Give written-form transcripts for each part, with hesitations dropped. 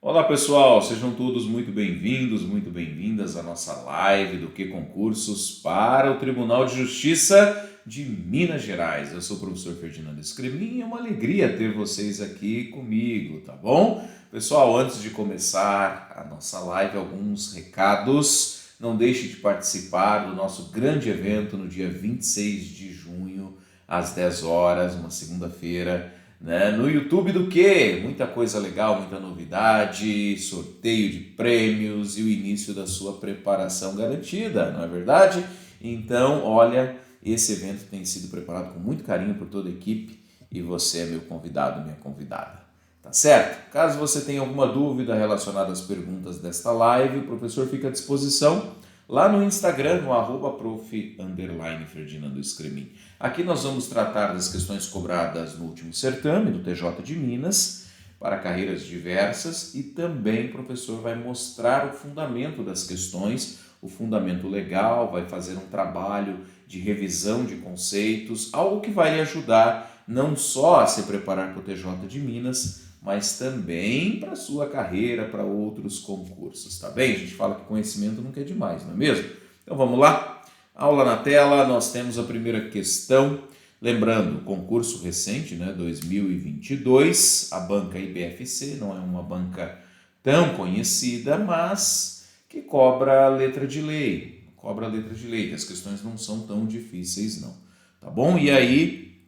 Olá pessoal, sejam todos muito bem-vindos, muito bem-vindas à nossa live do Que Concursos para o Tribunal de Justiça de Minas Gerais. Eu sou o professor Ferdinando Escremin e é uma alegria ter vocês aqui comigo, tá bom? Pessoal, antes de começar a nossa live, alguns recados. Não deixe de participar do nosso grande evento no dia 26 de junho, às 10 horas, uma segunda-feira, né? No YouTube do quê? Muita coisa legal, muita novidade, sorteio de prêmios e o início da sua preparação garantida, não é verdade? Então, olha, esse evento tem sido preparado com muito carinho por toda a equipe e você é meu convidado, minha convidada. Tá certo? Caso você tenha alguma dúvida relacionada às perguntas desta live, o professor fica à disposição lá no Instagram, no @prof_Ferdinando Escremin. Aqui nós vamos tratar das questões cobradas no último certame do TJ de Minas para carreiras diversas e também o professor vai mostrar o fundamento das questões, o fundamento legal, vai fazer um trabalho de revisão de conceitos, algo que vai lhe ajudar não só a se preparar para o TJ de Minas, mas também para a sua carreira, para outros concursos, tá bem? A gente fala que conhecimento nunca é demais, não é mesmo? Então vamos lá? Aula na tela, nós temos a primeira questão. Lembrando, concurso recente, né, 2022, a banca IBFC não é uma banca tão conhecida, mas que cobra letra de lei. Cobra letra de lei, que as questões não são tão difíceis não, tá bom? E aí,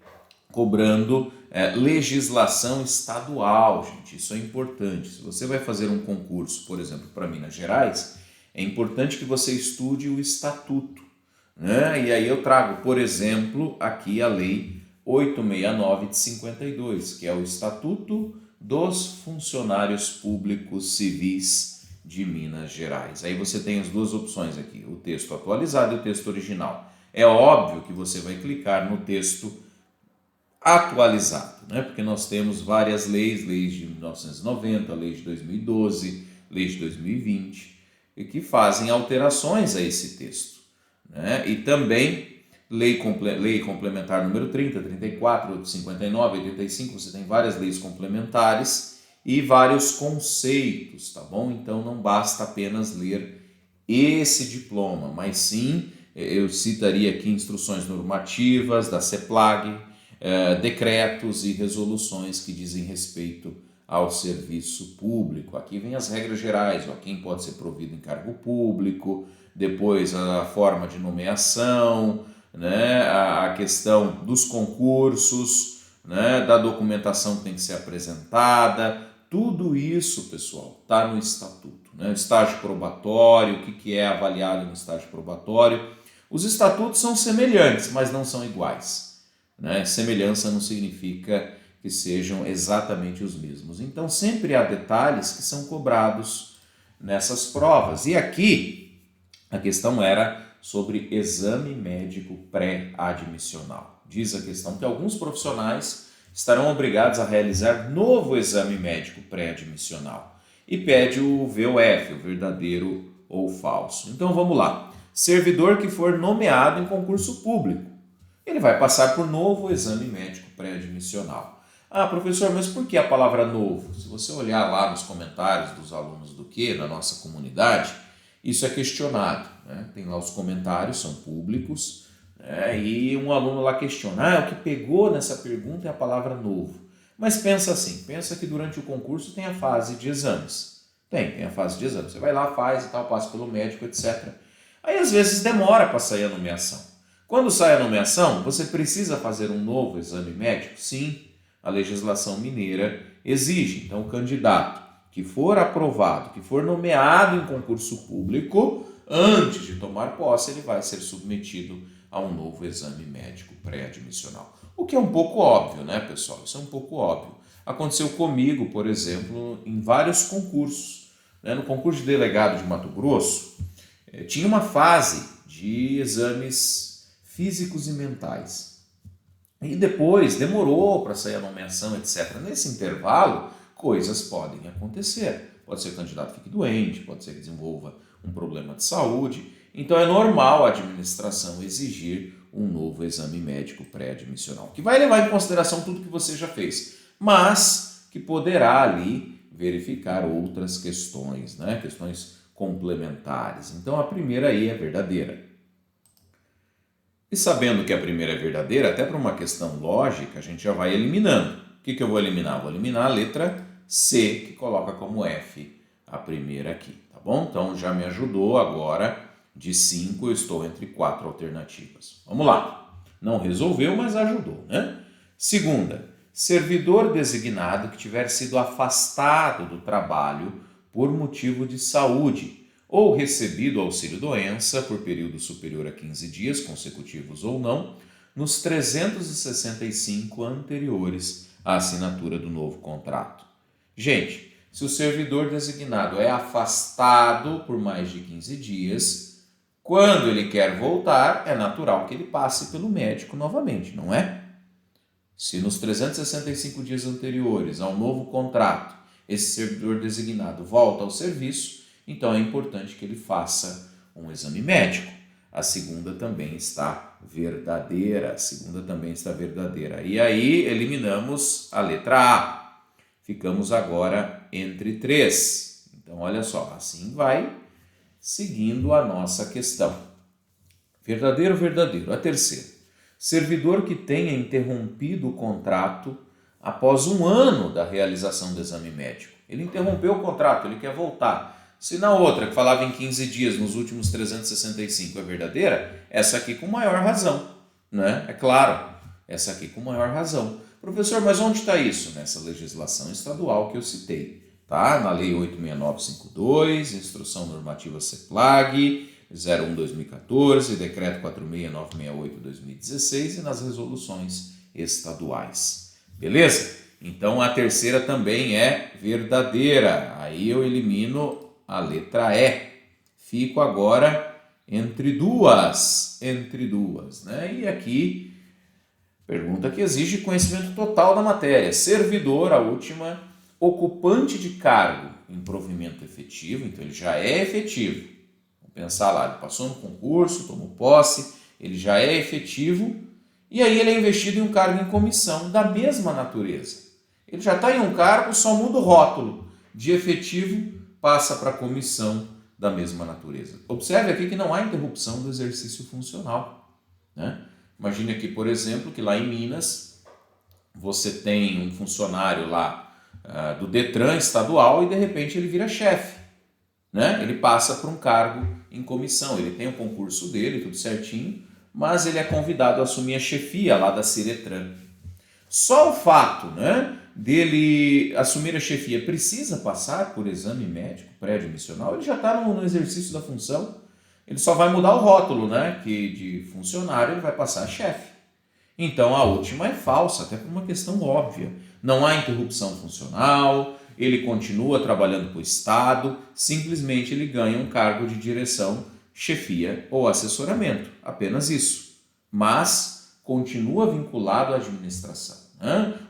cobrando legislação estadual, gente, isso é importante. Se você vai fazer um concurso, por exemplo, para Minas Gerais, é importante que você estude o estatuto, né? E aí eu trago, por exemplo, aqui a lei 869 de 52, que é o Estatuto dos Funcionários Públicos Civis de Minas Gerais. Aí você tem as duas opções aqui, o texto atualizado e o texto original. É óbvio que você vai clicar no texto atualizado, né? Porque nós temos várias leis, leis de 1990, lei de 2012, lei de 2020, e que fazem alterações a esse texto, né? E também lei complementar número 30, 34, 59, 85, você tem várias leis complementares e vários conceitos, tá bom? Então não basta apenas ler esse diploma, mas sim, eu citaria aqui instruções normativas da CEPLAG, decretos e resoluções que dizem respeito ao serviço público. Aqui vem as regras gerais, ó, quem pode ser provido em cargo público, depois a forma de nomeação, né, a questão dos concursos, né, da documentação que tem que ser apresentada, tudo isso, pessoal, está no estatuto. Né? Estágio probatório, o que é avaliado no estágio probatório. Os estatutos são semelhantes, mas não são iguais. Né? Semelhança não significa que sejam exatamente os mesmos. Então, sempre há detalhes que são cobrados nessas provas. E aqui, a questão era sobre exame médico pré-admissional. Diz a questão que alguns profissionais estarão obrigados a realizar novo exame médico pré-admissional e pede o VOF, o verdadeiro ou falso. Então, vamos lá. Servidor que for nomeado em concurso público, ele vai passar por novo exame médico pré-admissional. Ah, professor, mas por que a palavra novo? Se você olhar lá nos comentários dos alunos do quê, da nossa comunidade, isso é questionado. Né? Tem lá os comentários, são públicos, né? E um aluno lá questiona, o que pegou nessa pergunta é a palavra novo. Mas pensa assim, pensa que durante o concurso tem a fase de exames. Tem a fase de exames. Você vai lá, faz e tal, passa pelo médico, etc. Aí às vezes demora para sair a nomeação. Quando sai a nomeação, você precisa fazer um novo exame médico? Sim, a legislação mineira exige. Então, o candidato que for aprovado, que for nomeado em concurso público, antes de tomar posse, ele vai ser submetido a um novo exame médico pré-admissional. O que é um pouco óbvio, né, pessoal? Isso é um pouco óbvio. Aconteceu comigo, por exemplo, em vários concursos. No concurso de delegado de Mato Grosso, tinha uma fase de exames físicos e mentais. E depois demorou para sair a nomeação, etc. Nesse intervalo, coisas podem acontecer. Pode ser que o candidato fique doente, pode ser que desenvolva um problema de saúde. Então é normal a administração exigir um novo exame médico pré-admissional, que vai levar em consideração tudo que você já fez, mas que poderá ali verificar outras questões, né? Questões complementares. Então, a primeira aí é verdadeira. E sabendo que a primeira é verdadeira, até para uma questão lógica, a gente já vai eliminando. O que eu vou eliminar? Vou eliminar a letra C, que coloca como F a primeira aqui, tá bom? Então, já me ajudou agora. De 5, eu estou entre 4 alternativas. Vamos lá. Não resolveu, mas ajudou, né? Segunda, servidor designado que tiver sido afastado do trabalho por motivo de saúde ou recebido auxílio-doença por período superior a 15 dias, consecutivos ou não, nos 365 anteriores à assinatura do novo contrato. Gente, se o servidor designado é afastado por mais de 15 dias, quando ele quer voltar, é natural que ele passe pelo médico novamente, não é? Se nos 365 dias anteriores ao novo contrato, esse servidor designado volta ao serviço, então é importante que ele faça um exame médico. A segunda também está verdadeira. E aí eliminamos a letra A. Ficamos agora entre 3. Então olha só, assim vai seguindo a nossa questão. Verdadeiro, verdadeiro. A terceira. Servidor que tenha interrompido o contrato após 1 ano da realização do exame médico. Ele interrompeu o contrato, ele quer voltar. Se na outra, que falava em 15 dias, nos últimos 365 é verdadeira, essa aqui com maior razão, né? É claro, essa aqui com maior razão. Professor, mas onde está isso? Nessa legislação estadual que eu citei, tá? Na Lei 86952, Instrução Normativa CEPLAG, 01/2014, Decreto 46968/2016 e nas resoluções estaduais. Beleza? Então, a terceira também é verdadeira. Aí eu elimino a letra E. Fico agora entre duas, né? E aqui, pergunta que exige conhecimento total da matéria. Servidor, a última, ocupante de cargo em provimento efetivo, então ele já é efetivo. Vamos pensar lá, ele passou no concurso, tomou posse, ele já é efetivo, e aí ele é investido em um cargo em comissão da mesma natureza. Ele já está em um cargo, só muda o rótulo de efetivo, passa para a comissão da mesma natureza. Observe aqui que não há interrupção do exercício funcional, né? Imagine aqui, por exemplo, que lá em Minas você tem um funcionário lá do Detran estadual e de repente ele vira chefe, né? Ele passa para um cargo em comissão, ele tem o concurso dele, tudo certinho, mas ele é convidado a assumir a chefia lá da Ciretran. Só o fato, né, dele assumir a chefia precisa passar por exame médico pré-admissional, ele já está no exercício da função, ele só vai mudar o rótulo, né, que de funcionário ele vai passar a chefe. Então a última é falsa, até por uma questão óbvia. Não há interrupção funcional, ele continua trabalhando para o Estado, simplesmente ele ganha um cargo de direção, chefia ou assessoramento, apenas isso. Mas continua vinculado à administração.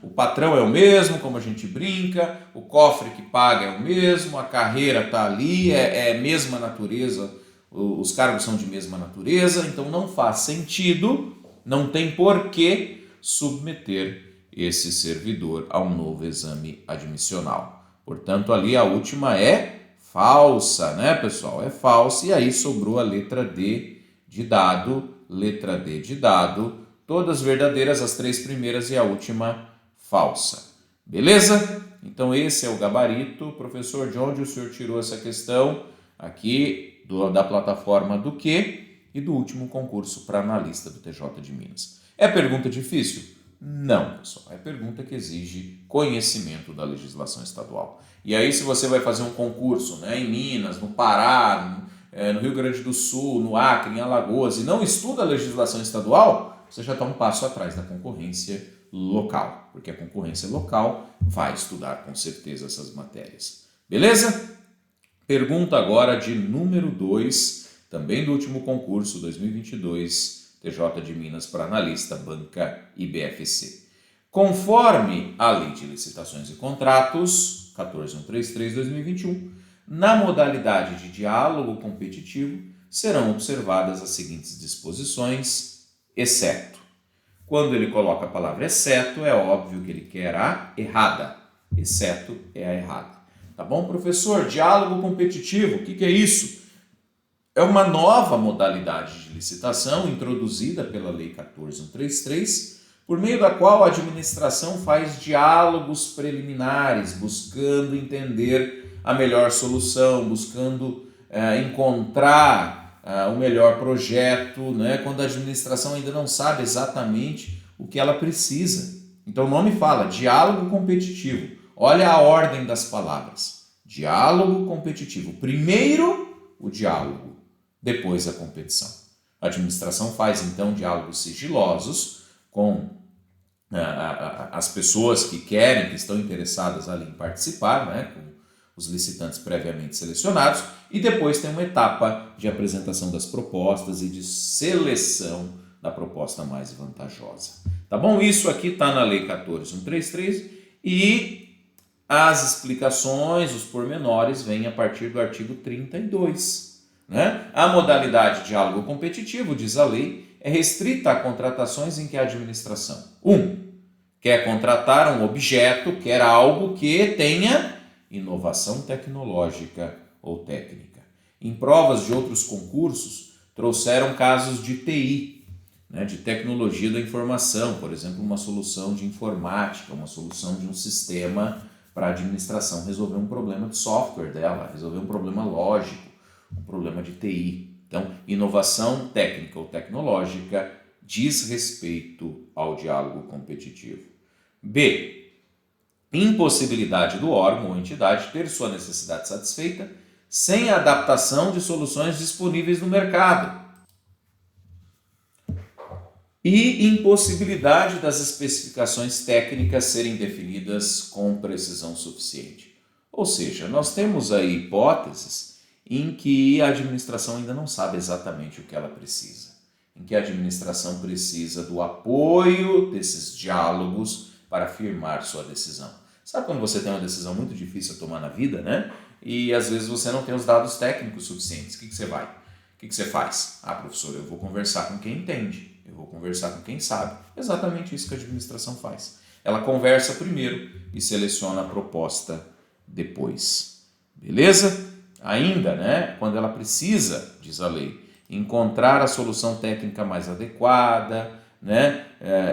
O patrão é o mesmo, como a gente brinca, o cofre que paga é o mesmo, a carreira está ali, é mesma natureza, os cargos são de mesma natureza, então não faz sentido, não tem por que submeter esse servidor a um novo exame admissional. Portanto, ali a última é falsa, né, pessoal? É falsa, e aí sobrou a letra D de dado, todas verdadeiras, as 3 primeiras e a última falsa. Beleza? Então esse é o gabarito. Professor, de onde o senhor tirou essa questão? Aqui da plataforma do quê? E do último concurso para analista do TJ de Minas. É pergunta difícil? Não, pessoal. É pergunta que exige conhecimento da legislação estadual. E aí, se você vai fazer um concurso, né, em Minas, no Pará, no Rio Grande do Sul, no Acre, em Alagoas, e não estuda a legislação estadual, você já está um passo atrás da concorrência local, porque a concorrência local vai estudar com certeza essas matérias. Beleza? Pergunta agora de número 2, também do último concurso 2022, TJ de Minas para analista, banca e BFC. Conforme a Lei de Licitações e Contratos, 14133/2021, na modalidade de diálogo competitivo, serão observadas as seguintes disposições, exceto. Quando ele coloca a palavra exceto, é óbvio que ele quer a errada. Exceto é a errada. Tá bom, professor? Diálogo competitivo, o que é isso? É uma nova modalidade de licitação introduzida pela Lei 14.133, por meio da qual a administração faz diálogos preliminares, buscando entender a melhor solução, buscando encontrar o melhor projeto, né, quando a administração ainda não sabe exatamente o que ela precisa. Então o nome fala diálogo competitivo. Olha a ordem das palavras. Diálogo competitivo. Primeiro o diálogo, depois a competição. A administração faz então diálogos sigilosos com as pessoas que querem, que estão interessadas ali em participar, né, com os licitantes previamente selecionados, e depois tem uma etapa de apresentação das propostas e de seleção da proposta mais vantajosa. Tá bom? Isso aqui está na Lei 14.133 e as explicações, os pormenores, vêm a partir do artigo 32. Né? A modalidade de diálogo competitivo, diz a lei, é restrita a contratações em que a administração 1. Quer contratar um objeto, quer algo que tenha inovação tecnológica ou técnica. Em provas de outros concursos, trouxeram casos de TI, né, de tecnologia da informação, por exemplo, uma solução de informática, uma solução de um sistema para a administração resolver um problema de software dela, resolver um problema lógico, um problema de TI. Então, inovação técnica ou tecnológica diz respeito ao diálogo competitivo. B. Impossibilidade do órgão ou entidade ter sua necessidade satisfeita sem a adaptação de soluções disponíveis no mercado. E impossibilidade das especificações técnicas serem definidas com precisão suficiente. Ou seja, nós temos aí hipóteses em que a administração ainda não sabe exatamente o que ela precisa, em que a administração precisa do apoio desses diálogos para firmar sua decisão. Sabe quando você tem uma decisão muito difícil a tomar na vida, né? E às vezes você não tem os dados técnicos suficientes. O que você vai? O que você faz? Ah, professor, eu vou conversar com quem entende. Eu vou conversar com quem sabe. Exatamente isso que a administração faz. Ela conversa primeiro e seleciona a proposta depois. Beleza? Ainda, né, quando ela precisa, diz a lei, encontrar a solução técnica mais adequada, né,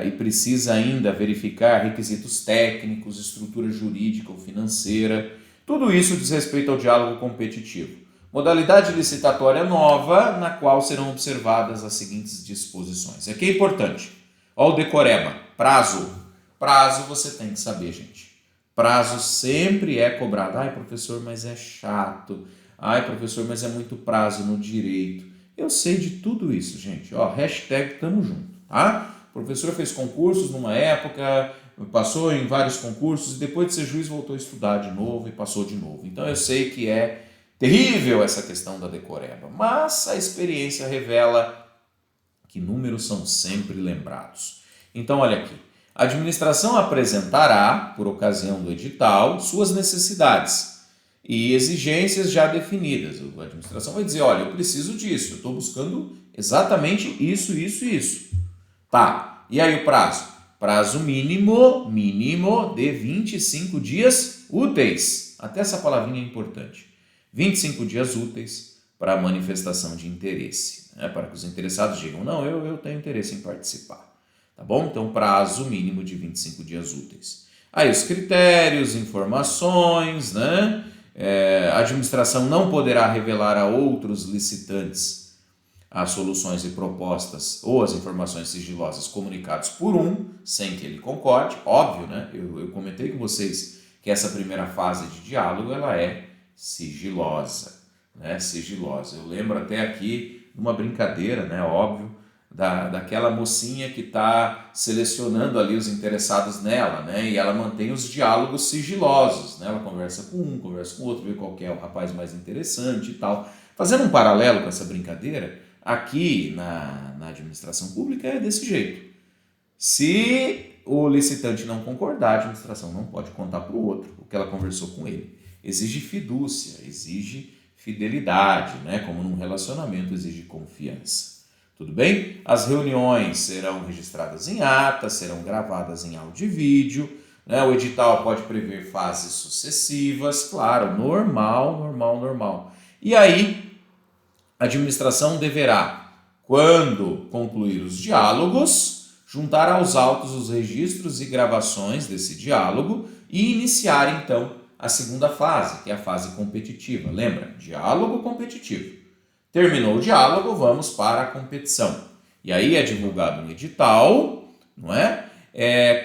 e precisa ainda verificar requisitos técnicos, estrutura jurídica ou financeira. Tudo isso diz respeito ao diálogo competitivo. Modalidade licitatória nova, na qual serão observadas as seguintes disposições. Aqui é importante. Olha o decoreba. Prazo. Prazo você tem que saber, gente. Prazo sempre é cobrado. Ai, professor, mas é chato. Ai, professor, mas é muito prazo no direito. Eu sei de tudo isso, gente. Ó, hashtag tamo junto, tá? O professor fez concursos numa época, passou em vários concursos e depois de ser juiz voltou a estudar de novo e passou de novo. Então eu sei que é terrível essa questão da decoreba, mas a experiência revela que números são sempre lembrados. Então, olha aqui. A administração apresentará, por ocasião do edital, suas necessidades e exigências já definidas. A administração vai dizer, olha, eu preciso disso, eu estou buscando exatamente isso. Tá, e aí o prazo? Prazo mínimo de 25 dias úteis. Até essa palavrinha é importante. 25 dias úteis para a manifestação de interesse, né? Para que os interessados digam, não, eu tenho interesse em participar. Tá bom? Então, prazo mínimo de 25 dias úteis. Aí os critérios, informações, né? A administração não poderá revelar a outros licitantes as soluções e propostas ou as informações sigilosas comunicadas por sem que ele concorde. Óbvio, né? Eu comentei com vocês que essa primeira fase de diálogo, ela é sigilosa, né? Sigilosa. Eu lembro até aqui de uma brincadeira, né? Óbvio, daquela mocinha que está selecionando ali os interessados nela, né? E ela mantém os diálogos sigilosos, né? Ela conversa com um, conversa com o outro, vê qual que é o rapaz mais interessante e tal. Fazendo um paralelo com essa brincadeira, aqui na administração pública é desse jeito. Se o licitante não concordar, a administração não pode contar para o outro o que ela conversou com ele. Exige fidúcia, exige fidelidade, né? Como num relacionamento exige confiança. Tudo bem? As reuniões serão registradas em ata, serão gravadas em áudio e vídeo, né? O edital pode prever fases sucessivas, claro, normal. E aí, a administração deverá, quando concluir os diálogos, juntar aos autos os registros e gravações desse diálogo e iniciar, então, a segunda fase, que é a fase competitiva. Lembra? Diálogo competitivo. Terminou o diálogo, vamos para a competição. E aí é divulgado um edital, não é?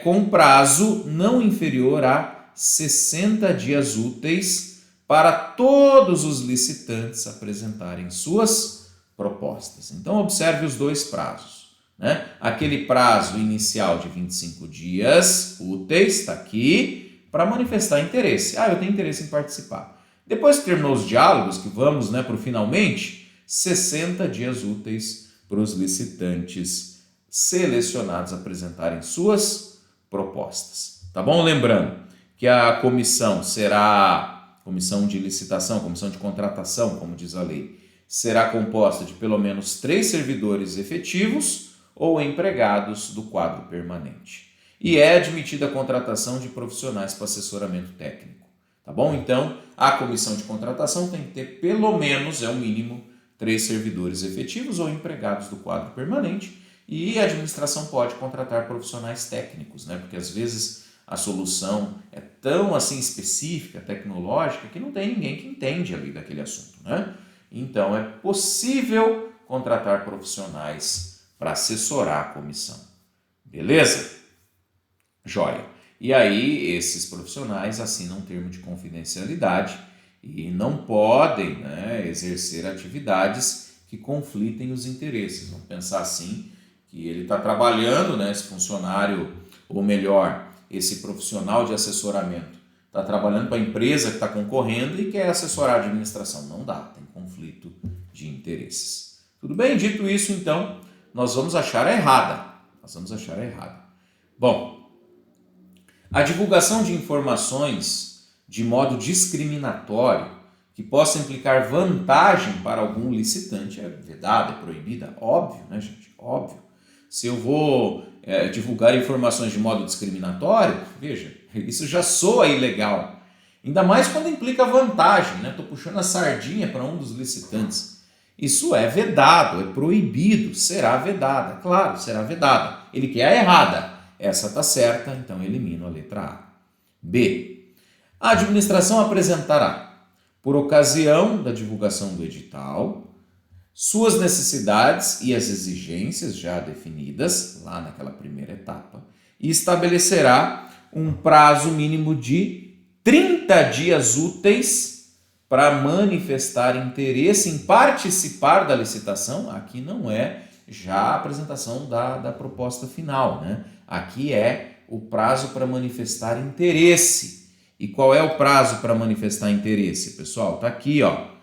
Com prazo não inferior a 60 dias úteis para todos os licitantes apresentarem suas propostas. Então, observe os dois prazos, né? Aquele prazo inicial de 25 dias úteis, está aqui, para manifestar interesse. Eu tenho interesse em participar. Depois que terminou os diálogos, que vamos, né, para o finalmente, 60 dias úteis para os licitantes selecionados apresentarem suas propostas. Tá bom? Lembrando que a comissão será comissão de licitação, comissão de contratação, como diz a lei, será composta de pelo menos 3 servidores efetivos ou empregados do quadro permanente. E é admitida a contratação de profissionais para assessoramento técnico. Tá bom? Então, a comissão de contratação tem que ter pelo menos, é o mínimo, 3 servidores efetivos ou empregados do quadro permanente, e a administração pode contratar profissionais técnicos, né? Porque às vezes a solução é tão assim específica, tecnológica, que não tem ninguém que entende ali daquele assunto, né? Então é possível contratar profissionais para assessorar a comissão. Beleza? Joia. E aí esses profissionais assinam um termo de confidencialidade e não podem, né, exercer atividades que conflitem os interesses. Vamos pensar assim, que ele está trabalhando, né, esse funcionário, ou melhor, esse profissional de assessoramento, está trabalhando para a empresa que está concorrendo e quer assessorar a administração. Não dá, tem conflito de interesses. Tudo bem? Dito isso, então, nós vamos achar a errada. Bom, a divulgação de informações de modo discriminatório que possa implicar vantagem para algum licitante é vedada, é proibida. Óbvio, né, gente? Óbvio. Se eu vou divulgar informações de modo discriminatório, veja, isso já soa ilegal. Ainda mais quando implica vantagem, né? Estou puxando a sardinha para um dos licitantes. Isso é vedado, é proibido, será vedada. Claro, será vedada. Ele quer a errada. Essa está certa, então elimino a letra A. B. A administração apresentará, por ocasião da divulgação do edital, suas necessidades e as exigências já definidas, lá naquela primeira etapa, e estabelecerá um prazo mínimo de 30 dias úteis para manifestar interesse em participar da licitação. Aqui não é já a apresentação da proposta final, né? Aqui é o prazo para manifestar interesse. E qual é o prazo para manifestar interesse, pessoal? Está aqui, ó.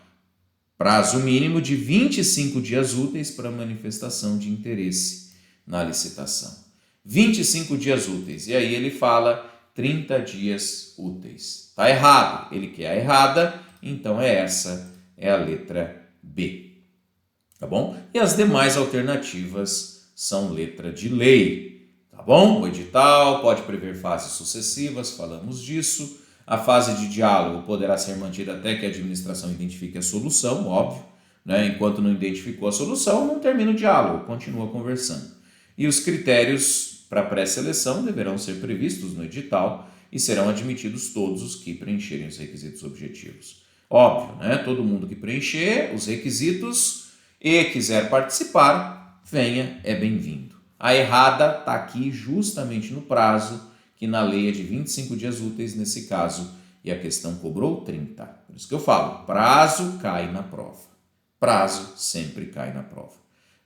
Prazo mínimo de 25 dias úteis para manifestação de interesse na licitação. 25 dias úteis. E aí ele fala 30 dias úteis. Está errado. Ele quer a errada, então essa é a letra B. Tá bom? E as demais alternativas são letra de lei. Tá bom? O edital pode prever fases sucessivas, falamos disso. A fase de diálogo poderá ser mantida até que a administração identifique a solução, óbvio, né? Enquanto não identificou a solução, não termina o diálogo, continua conversando. E os critérios para pré-seleção deverão ser previstos no edital e serão admitidos todos os que preencherem os requisitos objetivos. Óbvio, né? Todo mundo que preencher os requisitos e quiser participar, venha, é bem-vindo. A errada está aqui justamente no prazo, que na lei é de 25 dias úteis nesse caso, e a questão cobrou 30. Por isso que eu falo, prazo cai na prova. Prazo sempre cai na prova.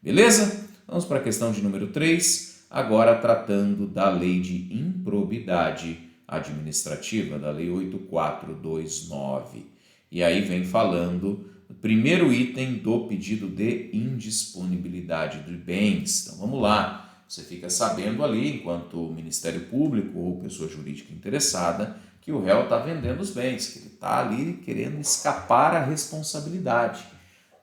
Beleza? Vamos para a questão de número 3, agora tratando da lei de improbidade administrativa, da lei 8429. E aí vem falando do primeiro item do pedido de indisponibilidade de bens. Então vamos lá. Você fica sabendo ali, enquanto Ministério Público ou pessoa jurídica interessada, que o réu está vendendo os bens, que ele está ali querendo escapar à responsabilidade.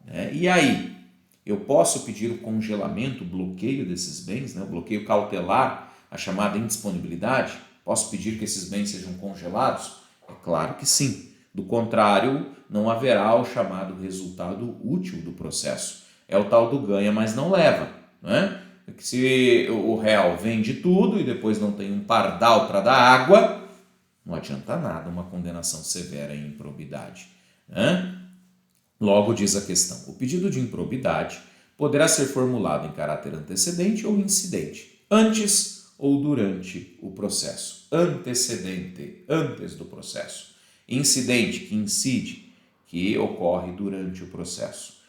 Né? E aí, eu posso pedir o congelamento, o bloqueio desses bens, né? O bloqueio cautelar, a chamada indisponibilidade? Posso pedir que esses bens sejam congelados? É claro que sim. Do contrário, não haverá o chamado resultado útil do processo. É o tal do ganha, mas não leva, né? Se o réu vende tudo e depois não tem um pardal para dar água, não adianta nada uma condenação severa em improbidade, né? Logo diz a questão, o pedido de improbidade poderá ser formulado em caráter antecedente ou incidente, antes ou durante o processo. Antecedente, antes do processo. Incidente, que incide, que ocorre durante o processo.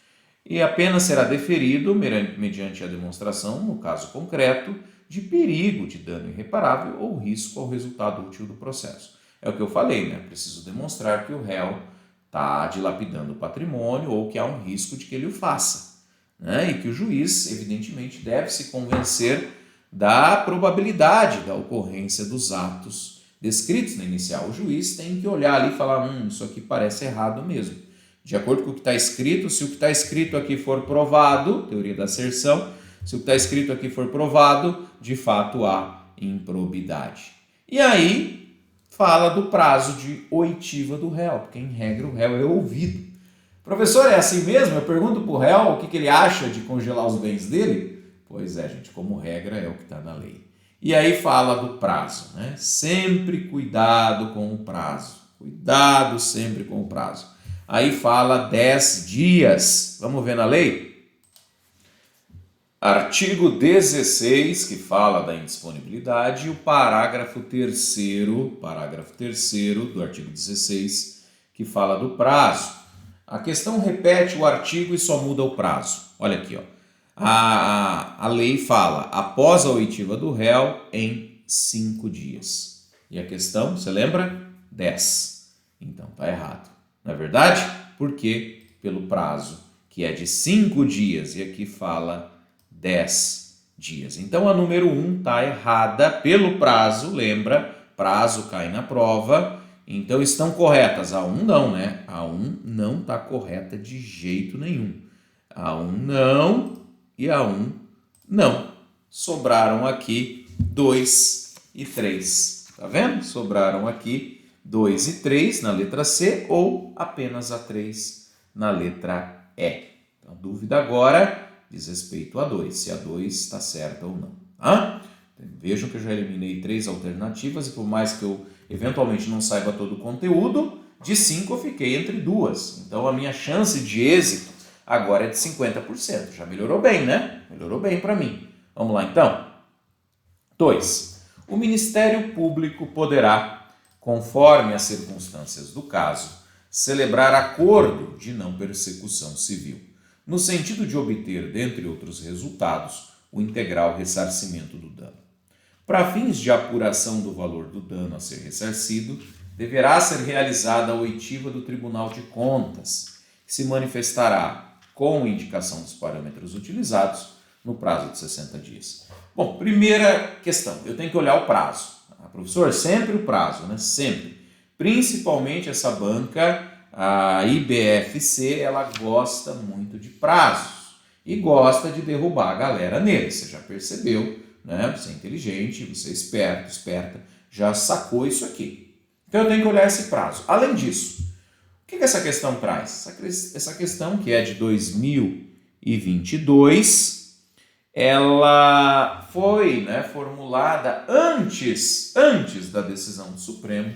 E apenas será deferido mediante a demonstração, no caso concreto, de perigo de dano irreparável ou risco ao resultado útil do processo. É o que eu falei, né? Preciso demonstrar que o réu está dilapidando o patrimônio ou que há um risco de que ele o faça, né? E que o juiz, evidentemente, deve se convencer da probabilidade da ocorrência dos atos descritos na inicial. O juiz tem que olhar ali e falar, isso aqui parece errado mesmo. De acordo com o que está escrito, se o que está escrito aqui for provado, teoria da asserção, se o que está escrito aqui for provado, de fato há improbidade. E aí fala do prazo de oitiva do réu, porque em regra o réu é ouvido. Professor, é assim mesmo? Eu pergunto para o réu o que ele acha de congelar os bens dele? Pois é, gente, como regra é o que está na lei. E aí fala do prazo, né? Sempre cuidado com o prazo. Cuidado sempre com o prazo. Aí fala 10 dias. Vamos ver na lei? Artigo 16, que fala da indisponibilidade, e o parágrafo 3º do artigo 16, que fala do prazo. A questão repete o artigo e só muda o prazo. Olha aqui, ó. A lei fala após a oitiva do réu em 5 dias. E a questão, você lembra? 10. Então tá errado. Não é verdade? Por quê? Pelo prazo, que é de 5 dias. E aqui fala 10 dias. Então a número 1 está errada pelo prazo, lembra? Prazo cai na prova. Então estão corretas. A 1 não, né? A 1 não está correta de jeito nenhum. A 1 não e a 1 não. Sobraram aqui 2 e 3. Tá vendo? Sobraram aqui 2 e 3 na letra C ou apenas a 3 na letra E. Então, a dúvida agora diz respeito a 2, se a 2 está certa ou não. Tá? Vejam que eu já eliminei 3 alternativas e por mais que eu eventualmente não saiba todo o conteúdo, de 5 eu fiquei entre 2. Então a minha chance de êxito agora é de 50%. Já melhorou bem, né? Melhorou bem para mim. Vamos lá então? 2. O Ministério Público poderá, conforme as circunstâncias do caso, celebrar acordo de não persecução civil, no sentido de obter, dentre outros resultados, o integral ressarcimento do dano. Para fins de apuração do valor do dano a ser ressarcido, deverá ser realizada a oitiva do Tribunal de Contas, que se manifestará com indicação dos parâmetros utilizados no prazo de 60 dias. Bom, primeira questão, eu tenho que olhar o prazo. Professor, sempre o prazo, né? Sempre. Principalmente essa banca, a IBFC, ela gosta muito de prazos e gosta de derrubar a galera nele. Você já percebeu, né? Você é inteligente, você é esperto, esperta, já sacou isso aqui. Então eu tenho que olhar esse prazo. Além disso, o que essa questão traz? Essa questão, que é de 2022, ela foi, né, formulada antes da decisão do Supremo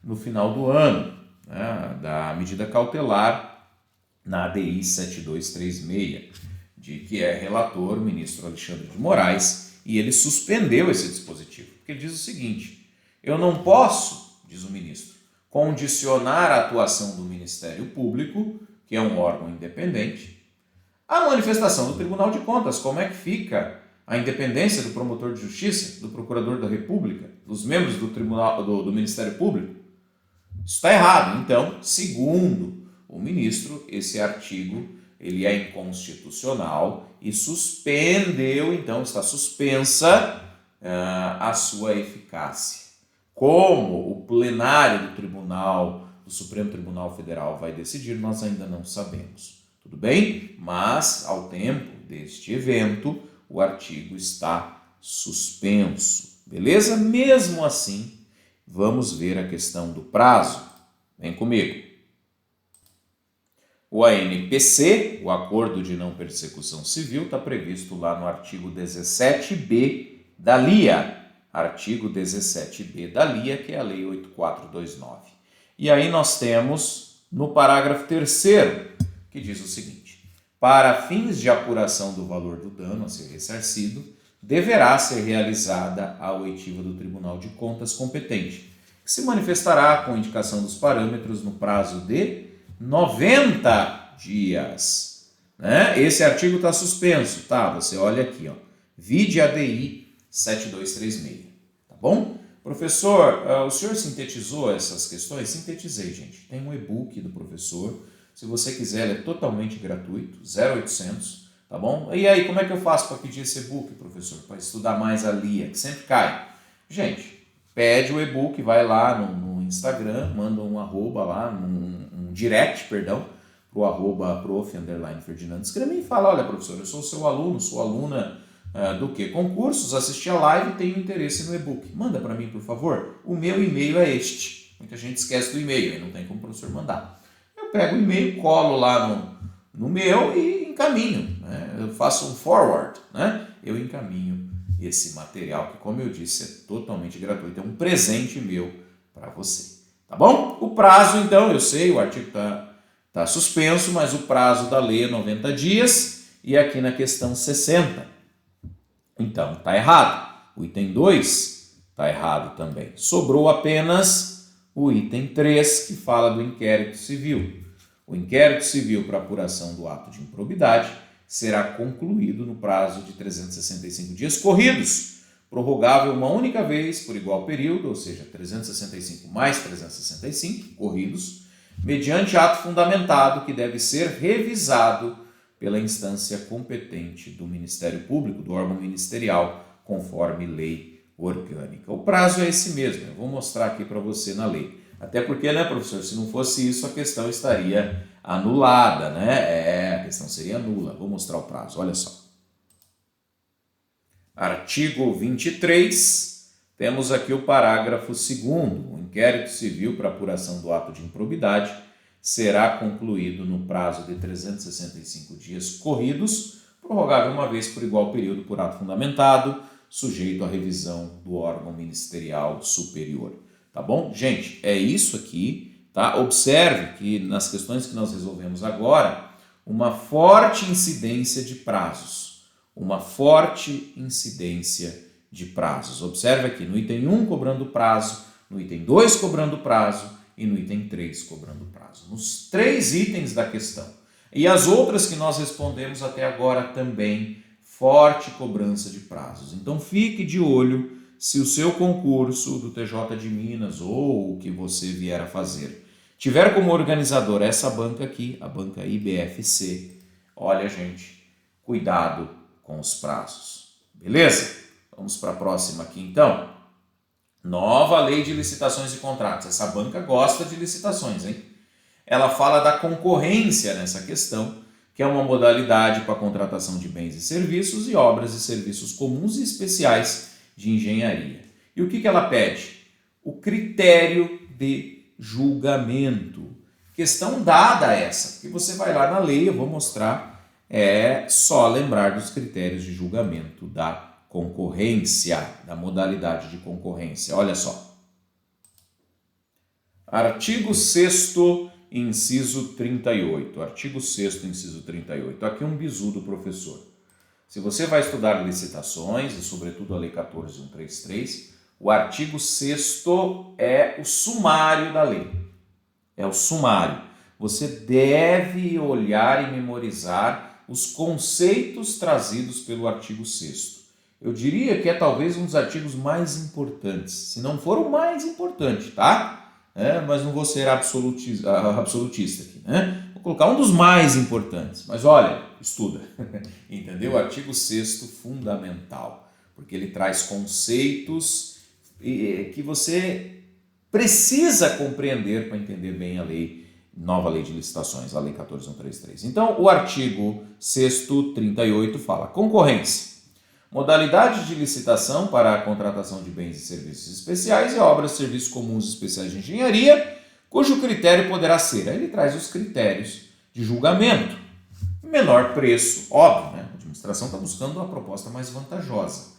no final do ano, né, da medida cautelar na ADI 7236, de que é relator o ministro Alexandre de Moraes, e ele suspendeu esse dispositivo, porque ele diz o seguinte: eu não posso, diz o ministro, condicionar a atuação do Ministério Público, que é um órgão independente, a manifestação do Tribunal de Contas. Como é que fica a independência do promotor de justiça, do procurador da República, dos membros do Tribunal, do Ministério Público? Isso está errado. Então, segundo o ministro, esse artigo ele é inconstitucional e suspendeu, então está suspensa a sua eficácia. Como o plenário do Tribunal, do Supremo Tribunal Federal vai decidir, nós ainda não sabemos. Tudo bem? Mas, ao tempo deste evento, o artigo está suspenso. Beleza? Mesmo assim, vamos ver a questão do prazo. Vem comigo. O ANPC, o Acordo de Não Persecução Civil, está previsto lá no artigo 17b da LIA. Artigo 17b da LIA, que é a Lei 8429. E aí nós temos no parágrafo 3º, que diz o seguinte: para fins de apuração do valor do dano a ser ressarcido, deverá ser realizada a oitiva do Tribunal de Contas competente, que se manifestará com indicação dos parâmetros no prazo de 90 dias. Né? Esse artigo está suspenso, tá? Você olha aqui, ó. Vide ADI 7236, tá bom? Professor, o senhor sintetizou essas questões? Sintetizei, gente. Tem um e-book do professor. Se você quiser, ele é totalmente gratuito, 0800, tá bom? E aí, como é que eu faço para pedir esse e-book, professor? Para estudar mais a LIA, que sempre cai. Gente, pede o e-book, vai lá no Instagram, manda um arroba lá, um direct, perdão, pro arroba prof_Ferdinando Scremin e fala: olha, professor, eu sou seu aluno, sou aluna do que? Concursos, assisti a live e tenho interesse no e-book. Manda para mim, por favor. O meu e-mail é este. Muita gente esquece do e-mail, aí não tem como o professor mandar. Eu pego o e-mail, colo lá no meu e encaminho. Né? Eu faço um forward, né? Eu encaminho esse material, que, como eu disse, é totalmente gratuito. É um presente meu para você. Tá bom? O prazo, então, eu sei, o artigo está suspenso, mas o prazo da lei é 90 dias e aqui na questão 60. Então, está errado. O item 2 está errado também. Sobrou apenas o item 3, que fala do inquérito civil. O inquérito civil para apuração do ato de improbidade será concluído no prazo de 365 dias corridos, prorrogável uma única vez por igual período, ou seja, 365 mais 365 corridos, mediante ato fundamentado que deve ser revisado pela instância competente do Ministério Público, do órgão ministerial, conforme lei orgânica. O prazo é esse mesmo, eu vou mostrar aqui para você na lei. Até porque, né, professor, se não fosse isso, a questão estaria anulada, né? A questão seria nula. Vou mostrar o prazo, olha só. Artigo 23, temos aqui o parágrafo 2º. O inquérito civil para apuração do ato de improbidade será concluído no prazo de 365 dias corridos, prorrogável uma vez por igual período por ato fundamentado, sujeito à revisão do órgão ministerial superior. Tá bom? Gente, é isso aqui, tá? Observe que nas questões que nós resolvemos agora, uma forte incidência de prazos. Uma forte incidência de prazos. Observe aqui, no item 1 cobrando prazo, no item 2 cobrando prazo e no item 3 cobrando prazo. Nos 3 itens da questão. E as outras que nós respondemos até agora também, forte cobrança de prazos. Então fique de olho se o seu concurso do TJ de Minas ou o que você vier a fazer tiver como organizador essa banca aqui, a banca IBFC, olha, gente, cuidado com os prazos. Beleza? Vamos para a próxima aqui, então. Nova lei de licitações e contratos. Essa banca gosta de licitações, hein? Ela fala da concorrência nessa questão, que é uma modalidade para a contratação de bens e serviços e obras e serviços comuns e especiais de engenharia. E o que ela pede? O critério de julgamento. Questão dada essa, porque você vai lá na lei, eu vou mostrar, é só lembrar dos critérios de julgamento da concorrência, da modalidade de concorrência. Olha só. Artigo 6º, inciso 38. Artigo 6º, inciso 38. Aqui um bizu do professor. Se você vai estudar licitações, e sobretudo a Lei 14.133, o artigo 6º é o sumário da lei. É o sumário. Você deve olhar e memorizar os conceitos trazidos pelo artigo 6º. Eu diria que é talvez um dos artigos mais importantes, se não for o mais importante, tá? Mas não vou ser absolutista aqui, né? Vou colocar um dos mais importantes, mas olha, estuda, entendeu? O artigo 6º fundamental, porque ele traz conceitos que você precisa compreender para entender bem a lei, nova lei de licitações, a lei 14.133. Então, o artigo 6º, 38, fala: concorrência. Modalidade de licitação para a contratação de bens e serviços especiais e obras e serviços comuns especiais de engenharia, cujo critério poderá ser, aí ele traz os critérios de julgamento. Menor preço, óbvio, né? A administração está buscando uma proposta mais vantajosa.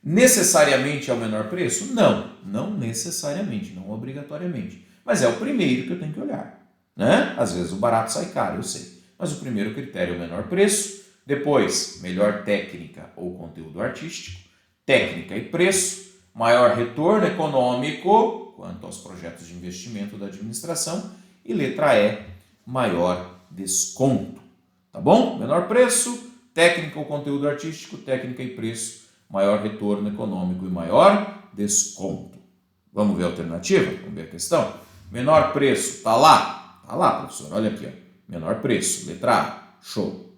Necessariamente é o menor preço? Não, não necessariamente, não obrigatoriamente. Mas é o primeiro que eu tenho que olhar, né? Às vezes o barato sai caro, eu sei. Mas o primeiro critério é o menor preço. Depois, melhor técnica ou conteúdo artístico. Técnica e preço. Maior retorno econômico quanto aos projetos de investimento da administração. E letra E, maior desconto. Tá bom? Menor preço, técnica ou conteúdo artístico, técnica e preço, maior retorno econômico e maior desconto. Vamos ver a alternativa? Vamos ver a questão? Menor preço, tá lá? Tá lá, professor, olha aqui, ó. Menor preço, letra A, show.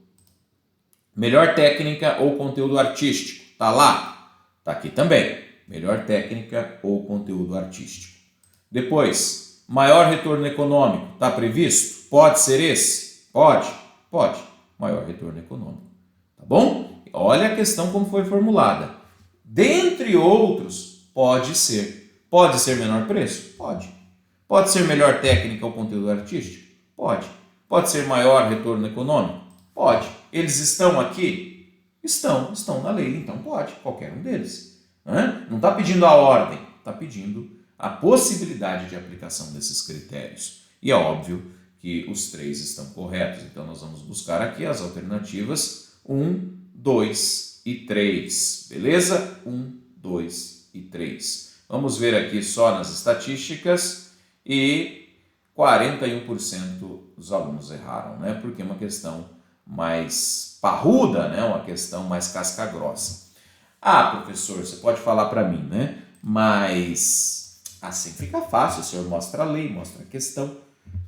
Melhor técnica ou conteúdo artístico, tá lá? Tá aqui também. Melhor técnica ou conteúdo artístico. Depois, maior retorno econômico, tá previsto? Pode ser esse? Pode. Maior retorno econômico. Tá bom? Olha a questão como foi formulada. Dentre outros, pode ser. Pode ser menor preço? Pode. Pode ser melhor técnica ou conteúdo artístico? Pode. Pode ser maior retorno econômico? Pode. Eles estão aqui? Estão na lei, então pode, qualquer um deles. Não está pedindo a ordem, está pedindo a possibilidade de aplicação desses critérios. E é óbvio que os três estão corretos. Então, nós vamos buscar aqui as alternativas 1, 2 e 3. Beleza? 1, 2 e 3. Vamos ver aqui só nas estatísticas e 41% dos alunos erraram, né? Porque é uma questão mais parruda, né? Uma questão mais casca-grossa. Ah, professor, você pode falar para mim, né? Mas assim fica fácil, o senhor mostra a lei, mostra a questão.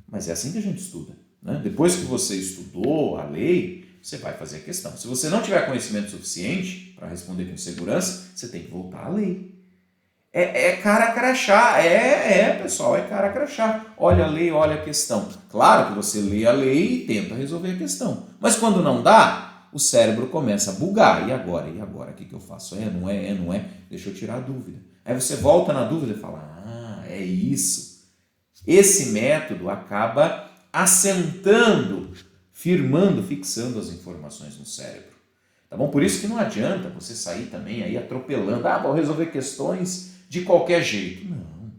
Mas é assim que a gente estuda, né? Depois que você estudou a lei, você vai fazer a questão. Se você não tiver conhecimento suficiente para responder com segurança, você tem que voltar à lei. É cara crachá, pessoal, é cara crachá. Olha a lei, olha a questão. Claro que você lê a lei e tenta resolver a questão. Mas quando não dá, o cérebro começa a bugar. E agora? O que eu faço? Não é? Deixa eu tirar a dúvida. Aí você volta na dúvida e fala, é isso. Esse método acaba assentando, firmando, fixando as informações no cérebro. Tá bom? Por isso que não adianta você sair também aí atropelando. Vou resolver questões de qualquer jeito. Não.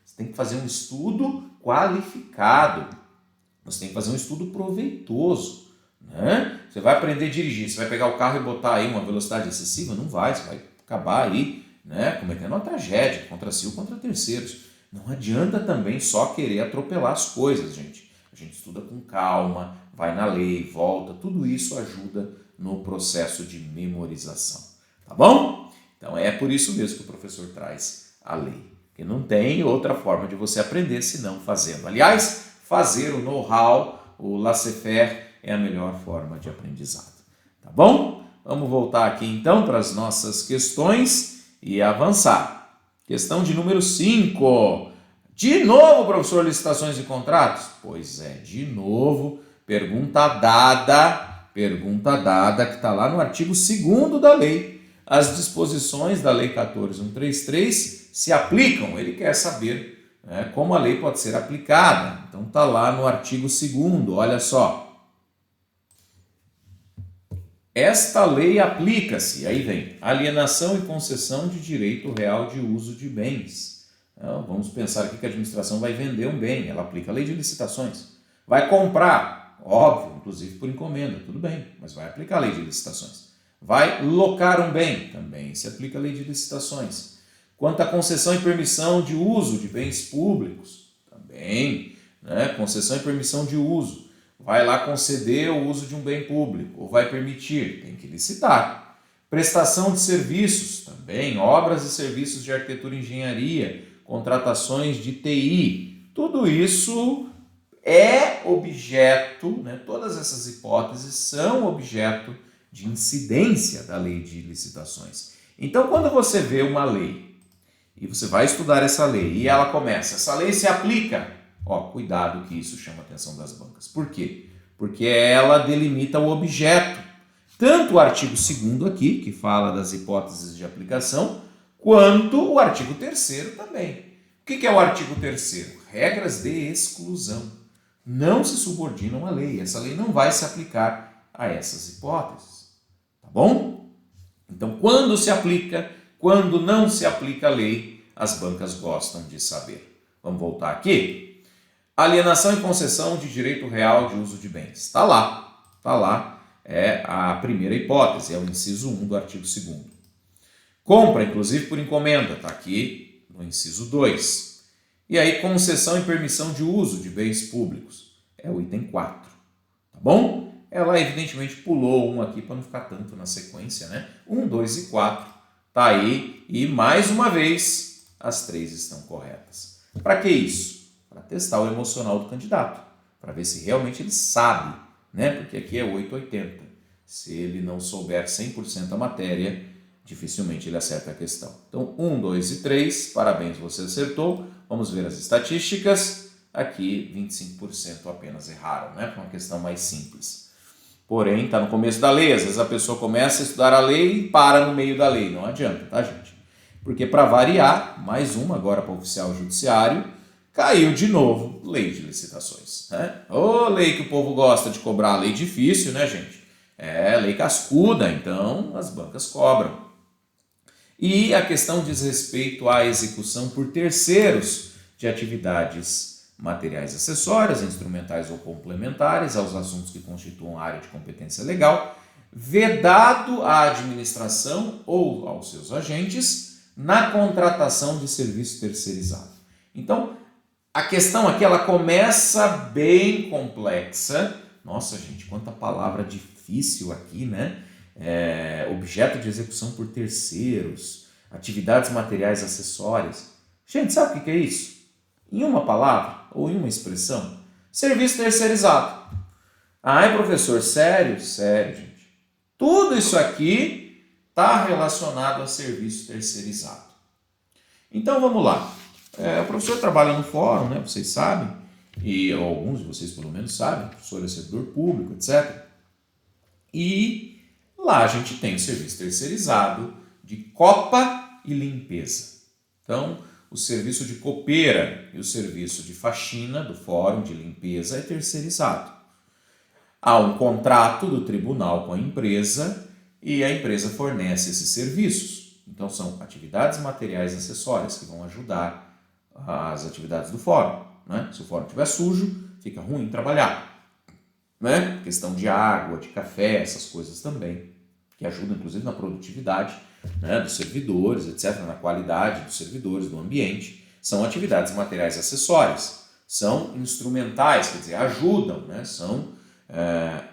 Você tem que fazer um estudo qualificado. Você tem que fazer um estudo proveitoso. Né? Você vai aprender a dirigir. Você vai pegar o carro e botar aí uma velocidade excessiva? Não vai. Você vai acabar aí, né, cometendo uma tragédia contra si ou contra terceiros. Não adianta também só querer atropelar as coisas, gente. A gente estuda com calma, vai na lei, volta. Tudo isso ajuda no processo de memorização. Tá bom? Então é por isso mesmo que o professor traz a lei. Porque não tem outra forma de você aprender senão fazendo. Aliás, fazer o know-how, o laissez-faire, é a melhor forma de aprendizado. Tá bom? Vamos voltar aqui então para as nossas questões e avançar. Questão de número 5. De novo, professor, licitações e contratos? Pois é, de novo, pergunta dada que está lá no artigo 2º da lei. As disposições da lei 14.133 se aplicam. Ele quer saber, né, como a lei pode ser aplicada. Então está lá no artigo 2º, olha só. Esta lei aplica-se, aí vem, alienação e concessão de direito real de uso de bens. Então, vamos pensar aqui que a administração vai vender um bem, ela aplica a lei de licitações. Vai comprar, óbvio, inclusive por encomenda, tudo bem, mas vai aplicar a lei de licitações. Vai locar um bem, também se aplica a lei de licitações. Quanto à concessão e permissão de uso de bens públicos, também, né? Concessão e permissão de uso. Vai lá conceder o uso de um bem público, ou vai permitir, tem que licitar. Prestação de serviços, também, obras e serviços de arquitetura e engenharia, contratações de TI, tudo isso é objeto, né, todas essas hipóteses são objeto de incidência da lei de licitações. Então, quando você vê uma lei, e você vai estudar essa lei, e ela começa, essa lei se aplica, cuidado que isso chama a atenção das bancas. Por quê? Porque ela delimita o objeto. Tanto o artigo 2º aqui, que fala das hipóteses de aplicação, quanto o artigo 3º também. O que é o artigo 3º? Regras de exclusão. Não se subordinam à lei. Essa lei não vai se aplicar a essas hipóteses. Tá bom? Então, quando se aplica, quando não se aplica a lei, as bancas gostam de saber. Vamos voltar aqui. Alienação e concessão de direito real de uso de bens. Está lá. Está lá. É a primeira hipótese, é o inciso 1 do artigo 2º. Compra, inclusive por encomenda, está aqui no inciso 2. E aí, concessão e permissão de uso de bens públicos, é o item 4. Tá bom? Ela evidentemente pulou um aqui para não ficar tanto na sequência, né? 1, 2 e 4, tá aí. E mais uma vez, as 3 estão corretas. Para que isso? Para testar o emocional do candidato, para ver se realmente ele sabe, né? Porque aqui é 880. Se ele não souber 100% a matéria, dificilmente ele acerta a questão. Então, 1, 2 e 3, parabéns, você acertou. Vamos ver as estatísticas. Aqui, 25% apenas erraram, né? Para uma questão mais simples. Porém, está no começo da lei. Às vezes a pessoa começa a estudar a lei e para no meio da lei. Não adianta, tá, gente? Porque, para variar, mais uma agora para o oficial judiciário, caiu de novo lei de licitações. Né? Ô, lei que o povo gosta de cobrar, lei difícil, né, gente? É lei cascuda, então as bancas cobram. E a questão diz respeito à execução por terceiros de atividades materiais acessórias, instrumentais ou complementares aos assuntos que constituam a área de competência legal, vedado à administração ou aos seus agentes na contratação de serviço terceirizado. Então, a questão aqui ela começa bem complexa. Nossa, gente, quanta palavra difícil aqui, né? Objeto de execução por terceiros, atividades materiais acessórias. Gente, sabe o que é isso? Em uma palavra ou em uma expressão, serviço terceirizado. Ai, professor, sério? Sério, gente. Tudo isso aqui está relacionado a serviço terceirizado. Então, vamos lá. O professor trabalha no fórum, né? Vocês sabem, e alguns de vocês pelo menos sabem, o professor é servidor público, etc. E lá a gente tem o serviço terceirizado de copa e limpeza. Então, o serviço de copeira e o serviço de faxina do fórum de limpeza é terceirizado. Há um contrato do tribunal com a empresa e a empresa fornece esses serviços. Então, são atividades materiais acessórias que vão ajudar as atividades do fórum. Né? Se o fórum estiver sujo, fica ruim trabalhar. Né? Questão de água, de café, essas coisas também, que ajudam inclusive na produtividade, né, dos servidores, etc., na qualidade dos servidores, do ambiente. São atividades materiais acessórias, são instrumentais, quer dizer, ajudam, né, são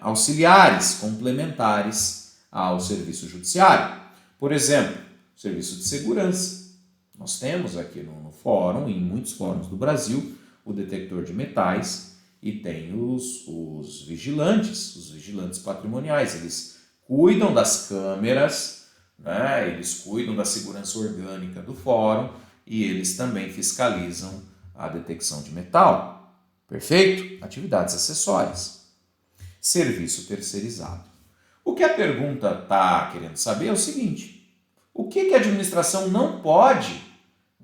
auxiliares, complementares ao serviço judiciário. Por exemplo, serviço de segurança. Nós temos aqui no fórum, em muitos fóruns do Brasil, o detector de metais e tem os vigilantes patrimoniais. Eles cuidam das câmeras, né? Eles cuidam da segurança orgânica do fórum e eles também fiscalizam a detecção de metal. Perfeito? Atividades acessórias. Serviço terceirizado. O que a pergunta está querendo saber é o seguinte: o que a administração não pode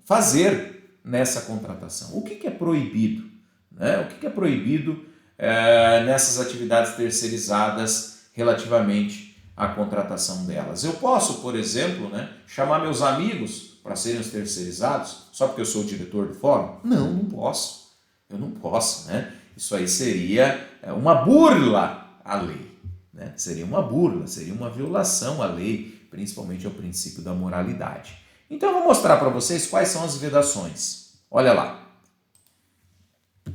fazer nessa contratação? O que é proibido? Né? O que é proibido nessas atividades terceirizadas relativamente à contratação delas? Eu posso, por exemplo, né, chamar meus amigos para serem os terceirizados só porque eu sou o diretor do fórum? Não, não posso. Eu não posso. Né? Isso aí seria uma burla à lei. Né? Seria uma burla, seria uma violação à lei, principalmente ao princípio da moralidade. Então, eu vou mostrar para vocês quais são as vedações. Olha lá.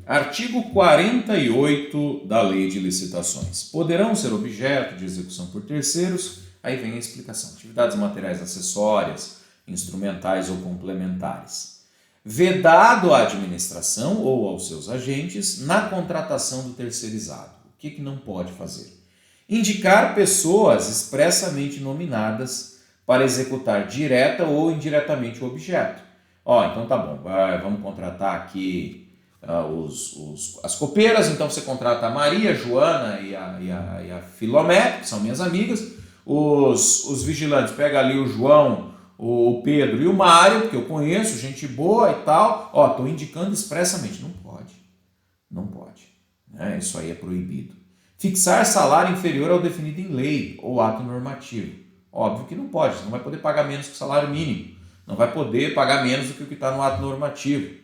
Artigo 48 da Lei de Licitações. Poderão ser objeto de execução por terceiros, aí vem a explicação, atividades materiais acessórias, instrumentais ou complementares. Vedado à administração ou aos seus agentes na contratação do terceirizado. O que não pode fazer? Indicar pessoas expressamente nominadas para executar direta ou indiretamente o objeto. Então tá bom, vamos contratar aqui as copeiras, então você contrata a Maria, a Joana e a Filomé, que são minhas amigas. Os vigilantes, pega ali o João, o Pedro e o Mário, porque eu conheço, gente boa e tal. Estou indicando expressamente, não pode. Não pode. Né? Isso aí é proibido. Fixar salário inferior ao definido em lei ou ato normativo. Óbvio que não pode, você não vai poder pagar menos que o salário mínimo. Não vai poder pagar menos do que o que está no ato normativo.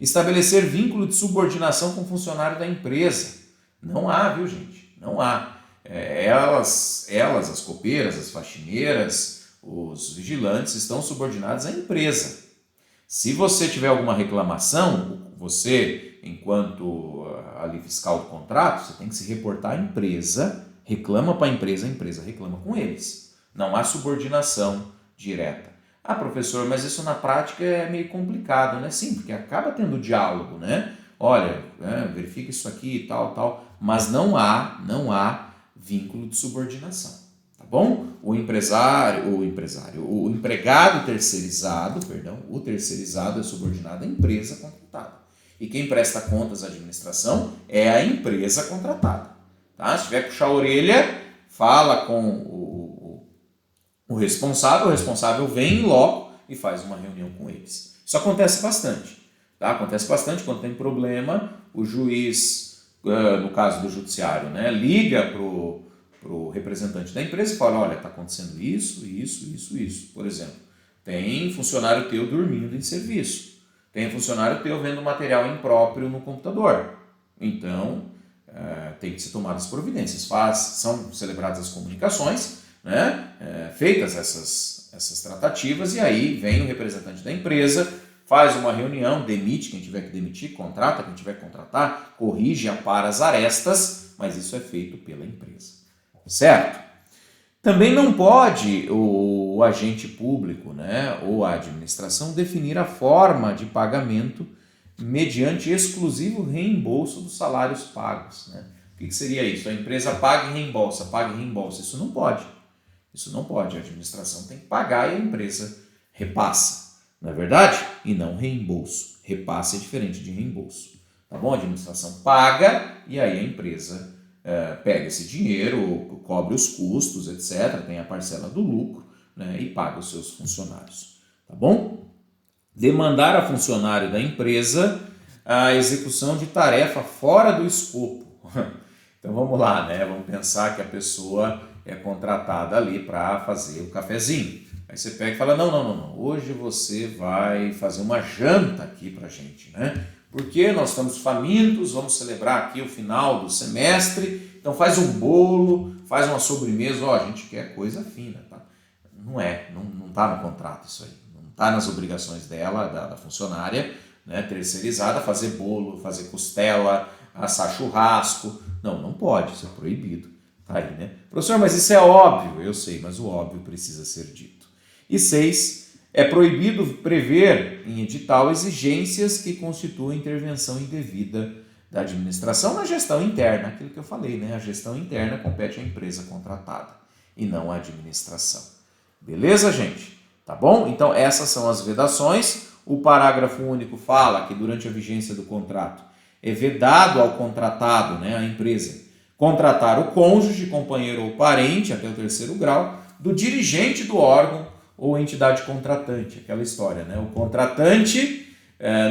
Estabelecer vínculo de subordinação com o funcionário da empresa. Não há, viu, gente? Não há. Elas, as copeiras, as faxineiras, os vigilantes estão subordinados à empresa. Se você tiver alguma reclamação, você, enquanto ali fiscal do contrato, você tem que se reportar à empresa, reclama para a empresa reclama com eles. Não há subordinação direta. Ah, professor, mas isso na prática é meio complicado, né? Sim, porque acaba tendo diálogo, né? Olha, verifica isso aqui e tal, mas não há vínculo de subordinação, tá bom? O empregado terceirizado, o terceirizado é subordinado à empresa contratada. E quem presta contas à administração é a empresa contratada, tá? Se tiver que puxar a orelha, fala com o responsável vem em loco e faz uma reunião com eles. Isso acontece bastante, tá? Acontece bastante quando tem problema, o juiz, no caso do judiciário, né, liga pro representante da empresa e fala, olha, está acontecendo isso. Por exemplo, tem funcionário teu dormindo em serviço, tem funcionário teu vendo material impróprio no computador. Então, tem que ser tomadas providências. São celebradas as comunicações, né? Feitas essas tratativas, e aí vem o representante da empresa, faz uma reunião, demite quem tiver que demitir, contrata quem tiver que contratar, corrige, apara as arestas, mas isso é feito pela empresa. Certo? Também não pode o agente público, né, ou a administração definir a forma de pagamento mediante exclusivo reembolso dos salários pagos. Né? O que seria isso? A empresa paga e reembolsa. Isso não pode. Isso não pode. A administração tem que pagar e a empresa repassa. Não é verdade? E não reembolso. Repasse é diferente de reembolso. Tá bom? A administração paga e aí a empresa pega esse dinheiro, cobre os custos, etc., tem a parcela do lucro, né, e paga os seus funcionários. Tá bom? Demandar a funcionário da empresa a execução de tarefa fora do escopo. Então vamos lá, né? Vamos pensar que a pessoa é contratada ali para fazer o cafezinho. Aí você pega e fala, não, hoje você vai fazer uma janta aqui pra gente, né? Porque nós estamos famintos, vamos celebrar aqui o final do semestre, então faz um bolo, faz uma sobremesa, a gente quer coisa fina, tá? Não está no contrato isso aí, não está nas obrigações dela, da funcionária, né, terceirizada, fazer bolo, fazer costela, assar churrasco, não pode, isso é proibido, tá aí, né? Professor, mas isso é óbvio, eu sei, mas o óbvio precisa ser dito. E 6, é proibido prever em edital exigências que constituam intervenção indevida da administração na gestão interna, aquilo que eu falei, né? A gestão interna compete à empresa contratada e não à administração. Beleza, gente? Tá bom? Então essas são as vedações. O parágrafo único fala que durante a vigência do contrato é vedado ao contratado, né, à empresa, contratar o cônjuge, companheiro ou parente até o 3º grau do dirigente do órgão ou entidade contratante, aquela história, né? O contratante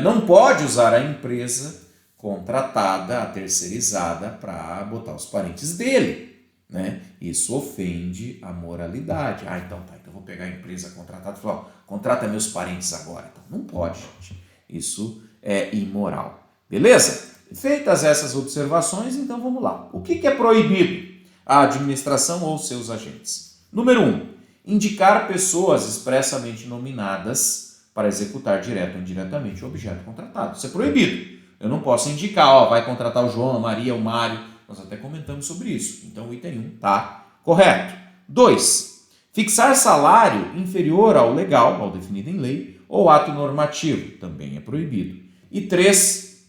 não pode usar a empresa contratada, a terceirizada, para botar os parentes dele, né? Isso ofende a moralidade. Então eu vou pegar a empresa contratada e falar, contrata meus parentes agora. Então, não pode, gente. Isso é imoral. Beleza? Feitas essas observações, então vamos lá. O que é proibido à administração ou seus agentes? Número 1. Indicar pessoas expressamente nominadas para executar direto ou indiretamente o objeto contratado. Isso é proibido. Eu não posso indicar, vai contratar o João, a Maria, o Mário. Nós até comentamos sobre isso. Então o item 1 está correto. 2. Fixar salário inferior ao legal, ao definido em lei, ou ato normativo. Também é proibido. E 3.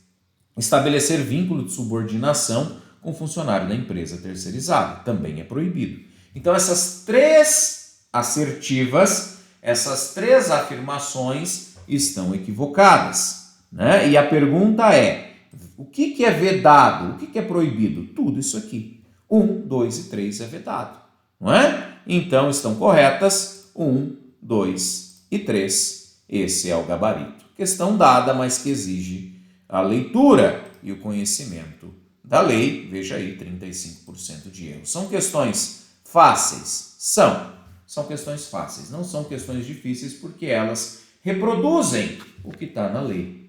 Estabelecer vínculo de subordinação com funcionário da empresa terceirizada. Também é proibido. Então essas 3 assertivas, essas 3 afirmações estão equivocadas, né? E a pergunta é, O que é vedado? O que é proibido? Tudo isso aqui. 1, 2 e 3 é vedado, não é? Então estão corretas 1, 2 e 3. Esse é o gabarito. Questão dada, mas que exige a leitura e o conhecimento da lei. Veja aí, 35% de erro. São questões fáceis? São questões fáceis. Não são questões difíceis porque elas reproduzem o que está na lei.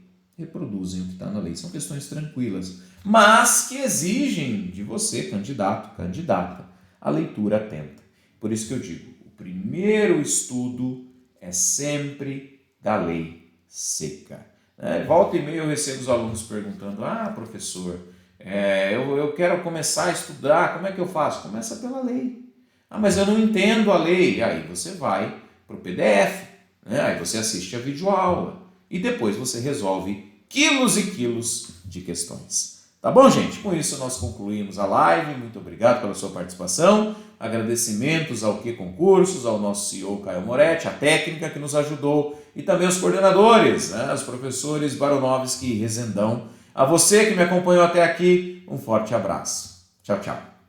São questões tranquilas, mas que exigem de você, candidato, candidata, a leitura atenta. Por isso que eu digo, o primeiro estudo é sempre da lei seca. Volta e meia eu recebo os alunos perguntando, professor, eu quero começar a estudar, como é que eu faço? Começa pela lei. Mas eu não entendo a lei. Aí você vai para o PDF, aí você assiste a videoaula e depois você resolve quilos e quilos de questões. Tá bom, gente? Com isso nós concluímos a live. Muito obrigado pela sua participação. Agradecimentos ao Que Concursos, ao nosso CEO Caio Moretti, a técnica que nos ajudou e também os coordenadores, os professores Baronovski e Rezendão. A você que me acompanhou até aqui, um forte abraço. Tchau, tchau.